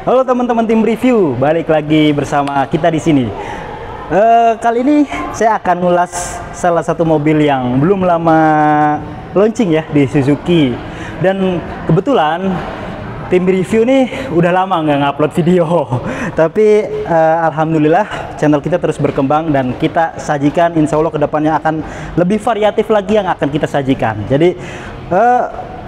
Halo teman-teman tim review, balik lagi bersama kita di sini. Kali ini saya akan ngulas salah satu mobil yang belum lama launching ya di Suzuki. Dan kebetulan tim review nih udah lama nggak ngupload video. Tapi alhamdulillah channel kita terus berkembang dan kita sajikan, insya Allah kedepannya akan lebih variatif lagi yang akan kita sajikan. Jadi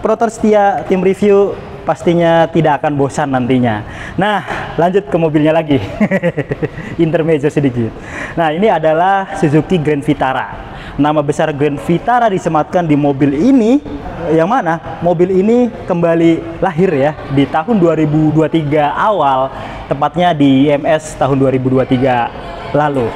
penonton setia tim review pastinya tidak akan bosan nantinya. Nah, lanjut ke mobilnya lagi. Intermezzo sedikit. Nah, ini adalah Suzuki Grand Vitara. Nama besar Grand Vitara disematkan di mobil ini, yang mana mobil ini kembali lahir ya di tahun 2023 awal, tepatnya di IMS tahun 2023 lalu.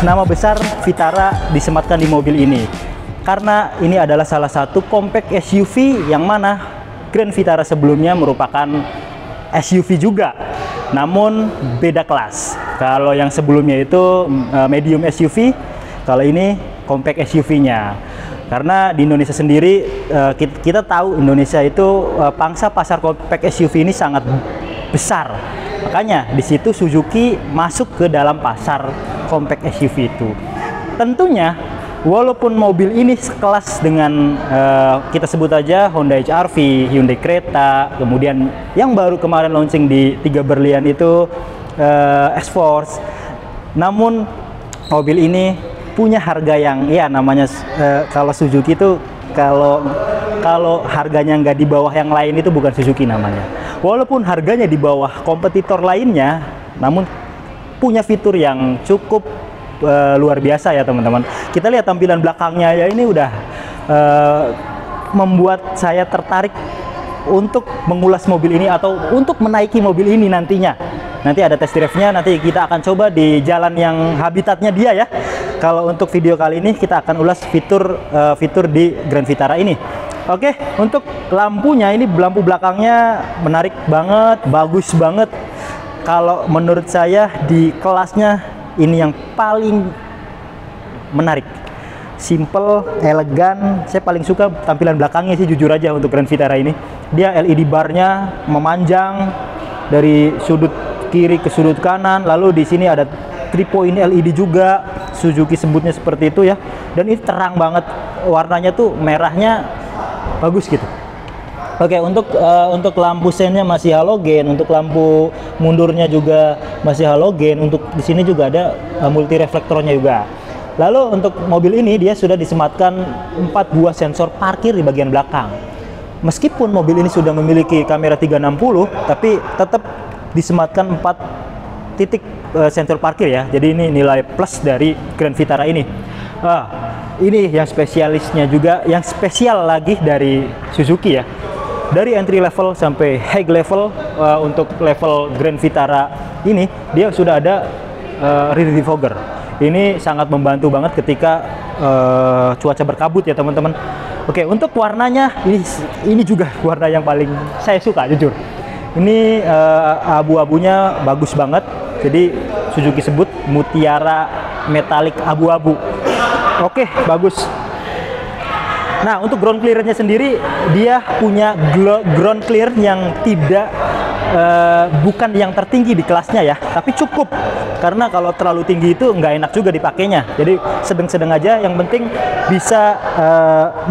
Nama besar Vitara disematkan di mobil ini karena ini adalah salah satu compact SUV yang mana Grand Vitara sebelumnya merupakan SUV juga, namun beda kelas. Kalau yang sebelumnya itu medium SUV, kalau ini compact SUV-nya. Karena di Indonesia sendiri kita tahu Indonesia itu pangsa pasar compact SUV ini sangat besar. Makanya di situ Suzuki masuk ke dalam pasar compact SUV itu. Tentunya walaupun mobil ini sekelas dengan kita sebut aja Honda HR-V, Hyundai Creta, kemudian yang baru kemarin launching di 3 berlian itu S-Force. Namun mobil ini punya harga yang ya namanya kalau Suzuki itu kalau harganya nggak di bawah yang lain itu bukan Suzuki namanya. Walaupun harganya di bawah kompetitor lainnya, namun punya fitur yang cukup luar biasa ya teman-teman. Kita lihat tampilan belakangnya ya, ini udah membuat saya tertarik untuk mengulas mobil ini atau untuk menaiki mobil ini nantinya. Nanti ada test drive-nya, nanti kita akan coba di jalan yang habitatnya dia ya. Kalau untuk video kali ini kita akan ulas fitur di Grand Vitara ini. Oke, untuk lampunya ini, lampu belakangnya menarik banget, bagus banget. Kalau menurut saya di kelasnya ini yang paling menarik. Simple, elegan. Saya paling suka tampilan belakangnya sih jujur aja untuk Grand Vitara ini. Dia LED barnya memanjang dari sudut kiri ke sudut kanan. Lalu di sini ada 3 point LED juga. Suzuki sebutnya seperti itu ya. Dan ini terang banget. Warnanya tuh merahnya bagus gitu. Oke, untuk lampu sennya masih halogen, untuk lampu mundurnya juga masih halogen, untuk di sini juga ada multi reflektornya juga. Lalu untuk mobil ini dia sudah disematkan 4 buah sensor parkir di bagian belakang. Meskipun mobil ini sudah memiliki kamera 360, tapi tetap disematkan 4 titik sensor parkir ya. Jadi ini nilai plus dari Grand Vitara ini. Ini yang spesialisnya juga, yang spesial lagi dari Suzuki ya. Dari entry level sampai high level, untuk level Grand Vitara ini dia sudah ada rear defogger. Ini sangat membantu banget ketika cuaca berkabut ya teman-teman. Oke, untuk warnanya ini juga warna yang paling saya suka jujur. Ini abu-abunya bagus banget. Jadi Suzuki sebut mutiara metalik abu-abu. Oke, bagus. Nah, untuk ground clearance-nya sendiri dia punya ground clear yang tidak bukan yang tertinggi di kelasnya ya, tapi cukup. Karena kalau terlalu tinggi itu nggak enak juga dipakainya. Jadi sedang-sedang aja, yang penting bisa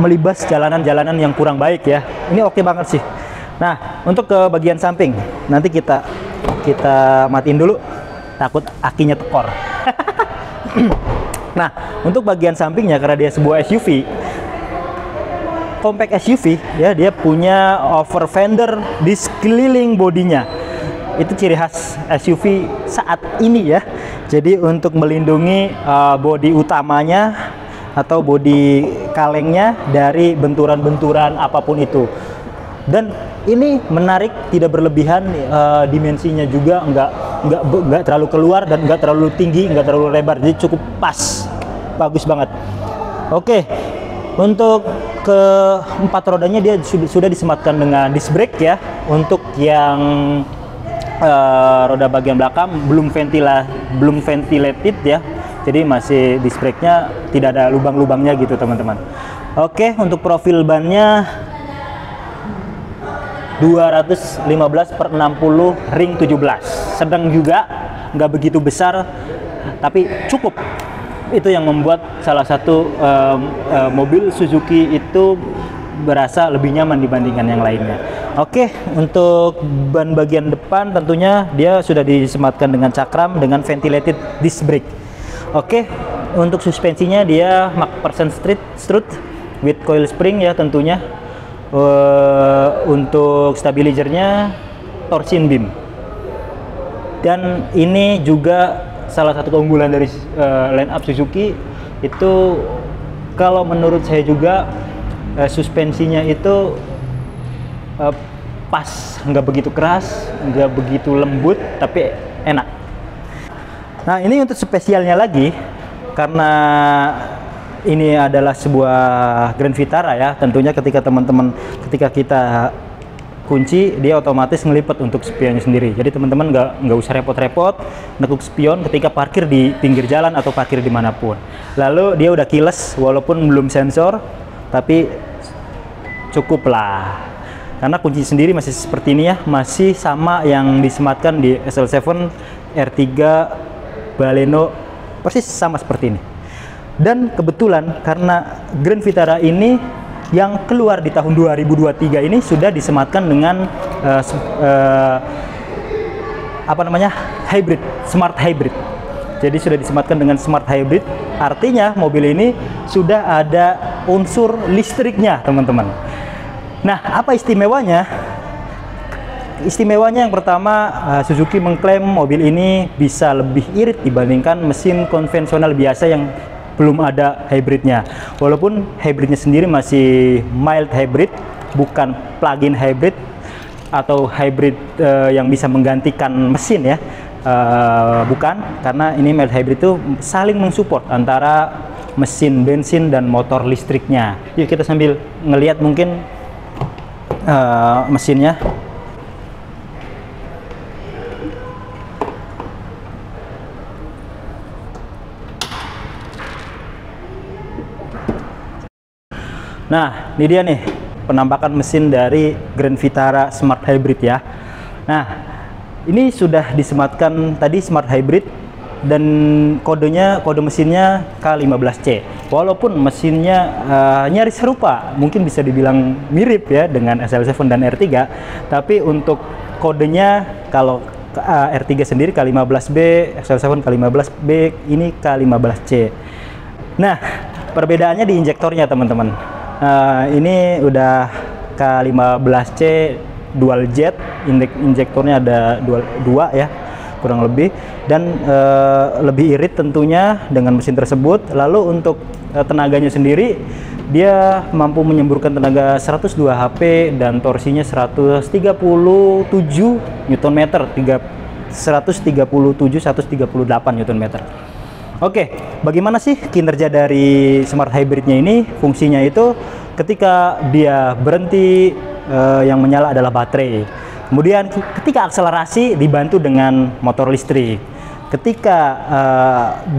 melibas jalanan-jalanan yang kurang baik ya. Ini oke banget sih. Nah, untuk ke bagian samping, nanti kita matiin dulu, takut akinya tekor. Nah, untuk bagian sampingnya karena dia sebuah SUV, compact SUV ya, dia punya over fender di sekeliling bodinya. Itu ciri khas SUV saat ini ya. Jadi untuk melindungi bodi utamanya atau bodi kalengnya dari benturan-benturan apapun itu. Dan ini menarik, tidak berlebihan, dimensinya juga nggak terlalu keluar dan nggak terlalu tinggi, nggak terlalu lebar, jadi cukup pas, bagus banget. Oke, untuk keempat rodanya dia sudah disematkan dengan disc brake ya. Untuk yang roda bagian belakang belum ventilated ya, jadi masih disc brake-nya tidak ada lubang-lubangnya gitu teman-teman. Oke, untuk profil bannya 215/60 ring 17, sedang juga, nggak begitu besar tapi cukup. Itu yang membuat salah satu mobil Suzuki itu berasa lebih nyaman dibandingkan yang lainnya. Oke, untuk ban bagian depan tentunya dia sudah disematkan dengan cakram dengan ventilated disc brake. Oke, untuk suspensinya dia MacPherson strut with coil spring ya tentunya. Untuk stabilizernya torsion beam, dan ini juga salah satu keunggulan dari line up Suzuki itu, kalau menurut saya juga suspensinya itu pas, nggak begitu keras, nggak begitu lembut, tapi enak. Nah, ini untuk spesialnya lagi, karena ini adalah sebuah Grand Vitara ya, tentunya ketika kita kunci, dia otomatis ngelipet untuk spionnya sendiri. Jadi teman-teman nggak usah repot-repot nekuk spion ketika parkir di pinggir jalan atau parkir dimanapun. Lalu dia udah keyless, walaupun belum sensor, tapi cukup lah. Karena kunci sendiri masih seperti ini ya, masih sama yang disematkan di SL7, R3, Baleno, persis sama seperti ini. Dan kebetulan karena Grand Vitara ini yang keluar di tahun 2023 ini sudah disematkan dengan hybrid, smart hybrid. Jadi sudah disematkan dengan smart hybrid, artinya mobil ini sudah ada unsur listriknya teman-teman. Nah, apa istimewanya? Istimewanya yang pertama, Suzuki mengklaim mobil ini bisa lebih irit dibandingkan mesin konvensional biasa yang belum ada hybridnya. Walaupun hybridnya sendiri masih mild hybrid, bukan plug-in hybrid atau hybrid yang bisa menggantikan mesin ya, bukan, karena ini mild hybrid itu saling mensupport antara mesin bensin dan motor listriknya. Yuk kita sambil ngelihat mungkin mesinnya. Nah, ini dia nih penampakan mesin dari Grand Vitara Smart Hybrid ya. Nah, ini sudah disematkan tadi Smart Hybrid dan kode mesinnya K15C. Walaupun mesinnya nyaris serupa, mungkin bisa dibilang mirip ya dengan SL7 dan R3, tapi untuk kodenya kalau R3 sendiri K15B, SL7 K15B, ini K15C. Nah, perbedaannya di injektornya teman-teman. Ini udah K15C dual jet, injektornya ada dua ya kurang lebih, dan lebih irit tentunya dengan mesin tersebut. Lalu untuk tenaganya sendiri, dia mampu menyemburkan tenaga 102 HP dan torsinya 137 Nm, 138 Nm. Oke, bagaimana sih kinerja dari smart hybridnya ini? Fungsinya itu ketika dia berhenti, yang menyala adalah baterai. Kemudian ketika akselerasi dibantu dengan motor listrik. Ketika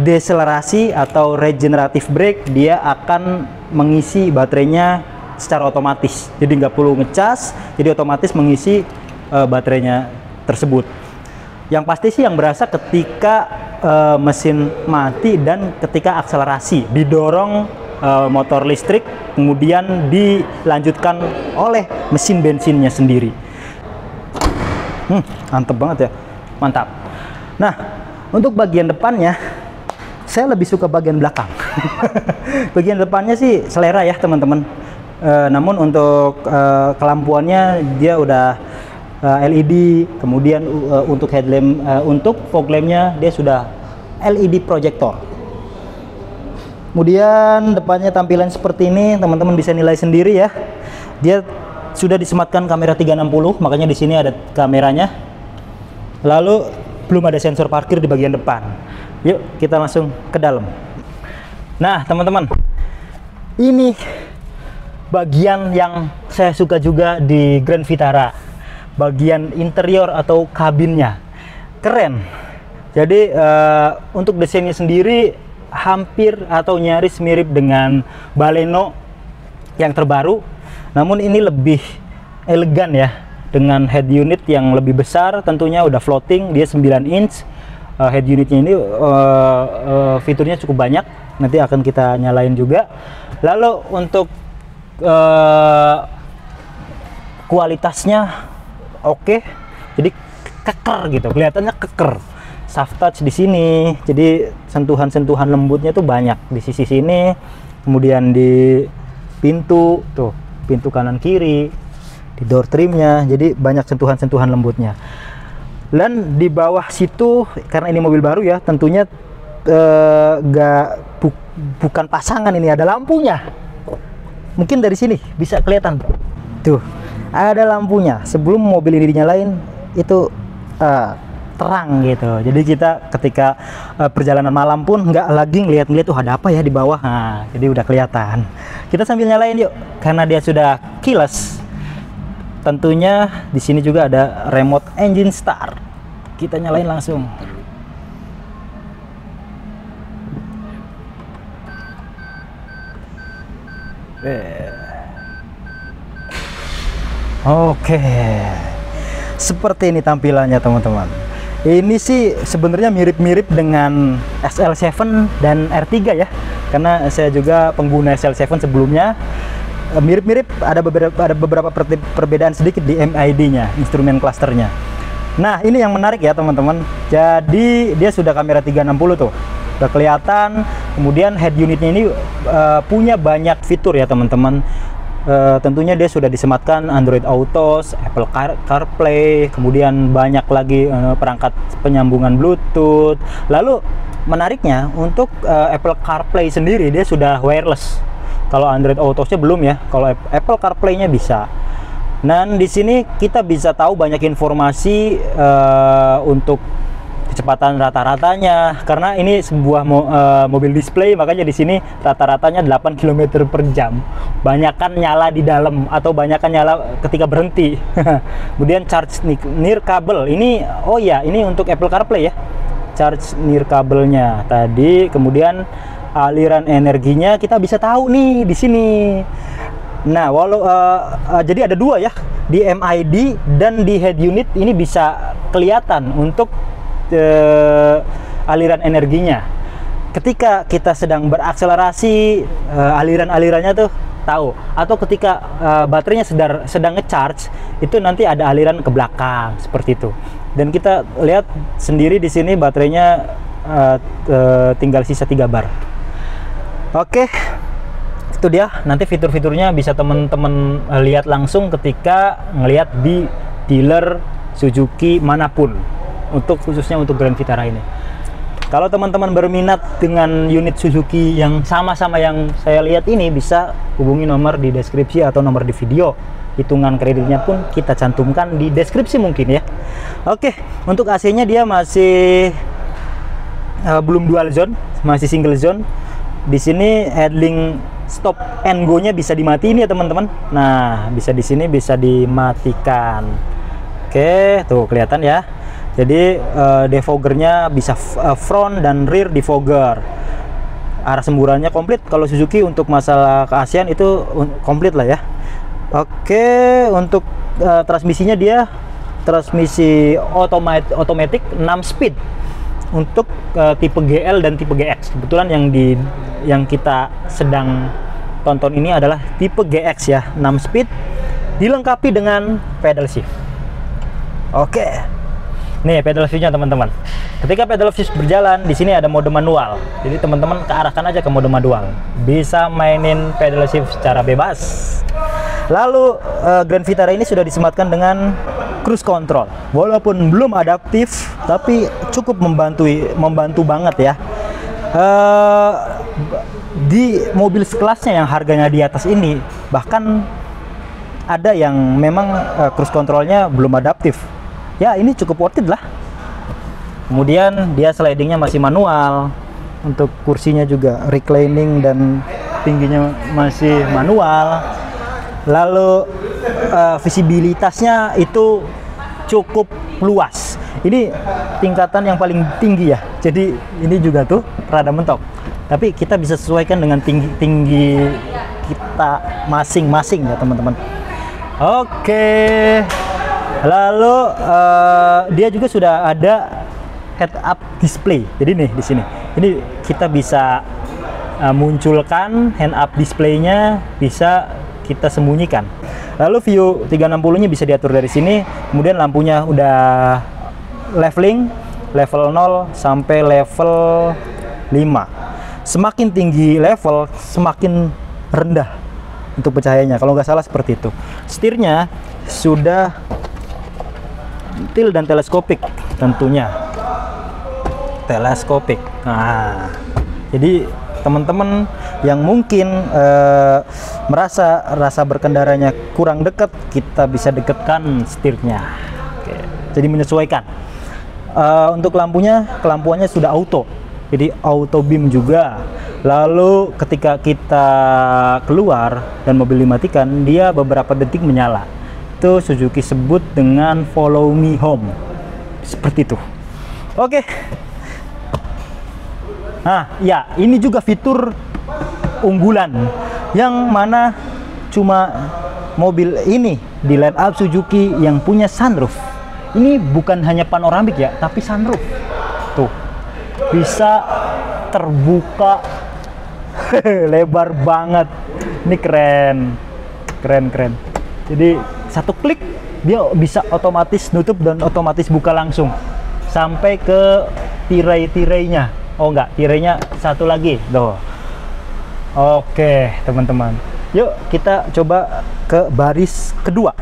deselerasi atau regenerative brake, dia akan mengisi baterainya secara otomatis. Jadi nggak perlu ngecas, jadi otomatis mengisi baterainya tersebut. Yang pasti sih yang berasa ketika mesin mati dan ketika akselerasi didorong motor listrik, kemudian dilanjutkan oleh mesin bensinnya sendiri. Mantap banget ya, mantap. Nah, untuk bagian depannya saya lebih suka bagian belakang. Bagian depannya sih selera ya teman-teman. Namun untuk kelampuannya dia udah LED, kemudian untuk headlamp, untuk fog lampnya dia sudah LED projector. Kemudian depannya tampilan seperti ini, teman-teman bisa nilai sendiri ya. Dia sudah disematkan kamera 360, makanya di sini ada kameranya. Lalu belum ada sensor parkir di bagian depan. Yuk kita langsung ke dalam. Nah teman-teman, ini bagian yang saya suka juga di Grand Vitara, bagian interior atau kabinnya keren. Jadi untuk desainnya sendiri hampir atau nyaris mirip dengan Baleno yang terbaru, namun ini lebih elegan ya, dengan head unit yang lebih besar. Tentunya udah floating, dia 9 inch. Head unitnya ini fiturnya cukup banyak, nanti akan kita nyalain juga. Lalu untuk kualitasnya oke, jadi keker gitu, kelihatannya keker. Soft touch di sini, jadi sentuhan-sentuhan lembutnya tuh banyak di sisi sini, kemudian di pintu tuh, pintu kanan kiri, di door trimnya, jadi banyak sentuhan-sentuhan lembutnya. Dan di bawah situ, karena ini mobil baru ya, tentunya bukan pasangan, ini ada lampunya. Mungkin dari sini bisa kelihatan tuh, ada lampunya. Sebelum mobil ini dinyalain itu terang gitu, jadi kita ketika perjalanan malam pun nggak lagi ngeliat-ngeliat tuh ada apa ya di bawah. Nah, jadi udah kelihatan. Kita sambil nyalain yuk, karena dia sudah keyless. Tentunya di sini juga ada remote engine start. Kita nyalain langsung. Oke, seperti ini tampilannya teman-teman. Ini sih sebenarnya mirip-mirip dengan SL7 dan R3 ya, karena saya juga pengguna SL7 sebelumnya. Mirip-mirip, ada beberapa perbedaan sedikit di MID-nya, instrumen clusternya. Nah ini yang menarik ya teman-teman. Jadi dia sudah kamera 360 tuh, udah kelihatan. Kemudian head unitnya ini punya banyak fitur ya teman-teman. Tentunya dia sudah disematkan Android Auto, Apple CarPlay, kemudian banyak lagi perangkat penyambungan Bluetooth. Lalu menariknya untuk Apple CarPlay sendiri dia sudah wireless. Kalau Android Auto-nya belum ya. Kalau Apple CarPlay-nya bisa. Dan di sini kita bisa tahu banyak informasi untuk kecepatan rata-ratanya, karena ini sebuah mobil display, makanya di sini rata-ratanya 8 km per jam. Banyakan nyala di dalam atau banyakan nyala ketika berhenti. Kemudian charge near kabel ini, oh ya, ini untuk Apple CarPlay ya, charge near kabelnya tadi. Kemudian aliran energinya kita bisa tahu nih di sini. Nah, jadi ada dua ya, di MID dan di head unit ini bisa kelihatan untuk aliran energinya. Ketika kita sedang berakselerasi, aliran-alirannya tuh tahu. Atau ketika baterainya sedang nge-charge, itu nanti ada aliran ke belakang seperti itu. Dan kita lihat sendiri di sini baterainya tinggal sisa 3 bar. Oke, itu dia. Nanti fitur-fiturnya bisa teman-teman lihat langsung ketika ngelihat di dealer Suzuki manapun, untuk khususnya untuk Grand Vitara ini. Kalau teman-teman berminat dengan unit Suzuki yang sama-sama yang saya lihat ini, bisa hubungi nomor di deskripsi atau nomor di video. Hitungan kreditnya pun kita cantumkan di deskripsi mungkin ya. Oke, untuk AC-nya dia masih belum dual zone, masih single zone. Di sini headling stop and go-nya bisa dimatiin ya teman-teman. Nah, bisa di sini bisa dimatikan. Oke, tuh kelihatan ya. Jadi defoggernya bisa front dan rear defogger. Arah semburannya komplit. Kalau Suzuki untuk masalah keasian itu komplit lah ya. Oke, untuk transmisinya dia transmisi otomatis 6 speed untuk tipe GL dan tipe GX. Kebetulan yang kita sedang tonton ini adalah tipe GX ya, 6 speed, dilengkapi dengan pedal shift. Oke, nih pedal shiftnya teman-teman. Ketika pedal shift berjalan, di sini ada mode manual. Jadi teman-teman kearahkan aja ke mode manual. Bisa mainin pedal shift secara bebas. Lalu Grand Vitara ini sudah disematkan dengan cruise control. Walaupun belum adaptif, tapi cukup membantu banget ya. Di mobil sekelasnya yang harganya di atas ini, bahkan ada yang memang cruise controlnya belum adaptif. Ya ini cukup worth it lah. Kemudian dia slidingnya masih manual. Untuk kursinya juga reclining dan tingginya masih manual. Lalu visibilitasnya itu cukup luas. Ini tingkatan yang paling tinggi ya. Jadi ini juga tuh rada mentok. Tapi kita bisa sesuaikan dengan tinggi kita masing-masing ya teman-teman. Oke. Lalu dia juga sudah ada head-up display. Jadi nih di sini. Ini kita bisa munculkan hand-up display-nya, bisa kita sembunyikan. Lalu view 360-nya bisa diatur dari sini. Kemudian lampunya udah leveling, level 0 sampai level 5. Semakin tinggi level, semakin rendah untuk pencahayanya. Kalau nggak salah seperti itu. Setirnya sudah tilt dan teleskopik tentunya. Teleskopik. Nah, jadi teman-teman yang mungkin rasa berkendaranya kurang dekat, kita bisa dekatkan setirnya. Oke. Jadi menyesuaikan. Untuk kelampuannya sudah auto, jadi auto beam juga. Lalu ketika kita keluar dan mobil dimatikan, dia beberapa detik menyala. Itu Suzuki sebut dengan follow me home, seperti itu. Oke. Nah, ya ini juga fitur unggulan yang mana cuma mobil ini di line up Suzuki yang punya sunroof. Ini bukan hanya panoramik ya, tapi sunroof. Tuh, bisa terbuka lebar banget. Ini keren. Jadi satu klik dia bisa otomatis nutup dan otomatis buka langsung sampai ke tirai-tirainya. Oh enggak, tirainya satu lagi tuh. Oke teman-teman, yuk kita coba ke baris kedua.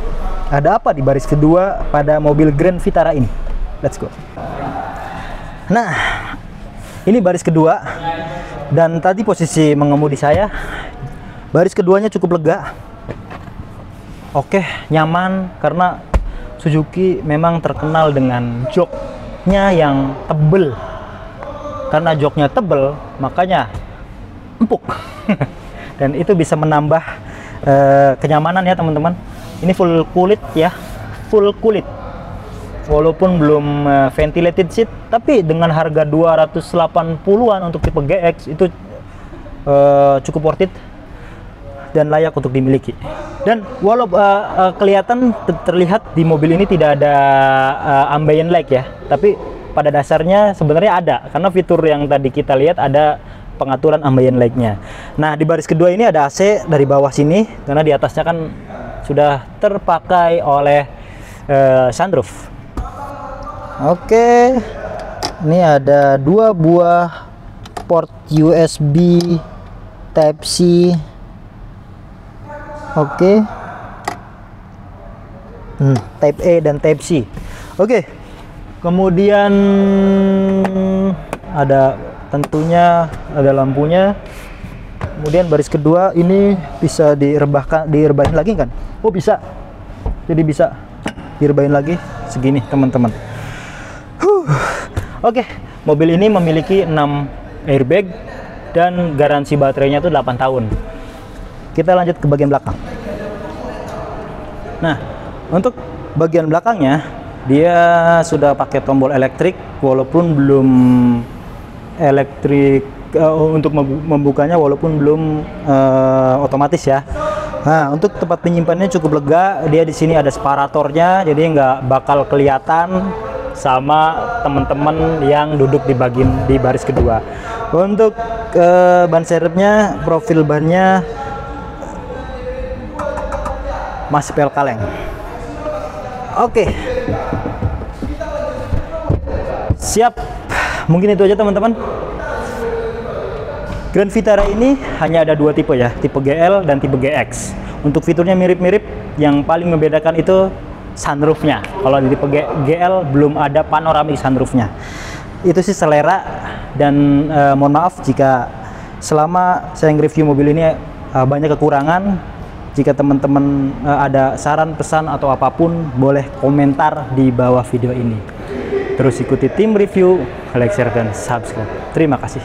Ada apa di baris kedua pada mobil Grand Vitara ini? Let's go. Nah, ini baris kedua. Dan tadi posisi mengemudi saya, baris keduanya cukup lega. Oke, nyaman karena Suzuki memang terkenal dengan joknya yang tebel. Karena joknya tebel, makanya empuk. Dan itu bisa menambah kenyamanan ya teman-teman. Ini full kulit ya, full kulit. Walaupun belum ventilated seat, tapi dengan harga 280-an untuk tipe GX itu cukup worth it dan layak untuk dimiliki. Dan walau kelihatan terlihat di mobil ini tidak ada ambient light ya, tapi pada dasarnya sebenarnya ada, karena fitur yang tadi kita lihat ada pengaturan ambient light-nya. Nah, di baris kedua ini ada AC dari bawah sini, karena di atasnya kan sudah terpakai oleh sunroof. Oke, ini ada 2 buah port USB Type-C. Oke, Type A dan Type-C. Oke, kemudian ada tentunya ada lampunya. Kemudian baris kedua ini bisa direbahin lagi kan? Oh bisa, jadi bisa direbahin lagi segini teman-teman. Oke, mobil ini memiliki 6 airbag dan garansi baterainya itu 8 tahun. Kita lanjut ke bagian belakang. Nah, untuk bagian belakangnya dia sudah pakai tombol elektrik, walaupun belum elektrik untuk membukanya, walaupun belum otomatis ya. Nah, untuk tempat penyimpanannya cukup lega. Dia di sini ada separatornya, jadi nggak bakal kelihatan sama teman-teman yang duduk di baris kedua. Untuk ban serepnya, profil bannya masih pel kaleng. Oke, siap mungkin itu aja teman-teman. Grand Vitara ini hanya ada dua tipe ya, tipe GL dan tipe GX. Untuk fiturnya mirip-mirip, yang paling membedakan itu sunroofnya. Kalau di tipe GL belum ada panoramic sunroofnya. Itu sih selera, dan mohon maaf jika selama saya nge-review mobil ini banyak kekurangan. Jika teman-teman ada saran, pesan, atau apapun, boleh komentar di bawah video ini. Terus ikuti tim review, like, share, dan subscribe. Terima kasih.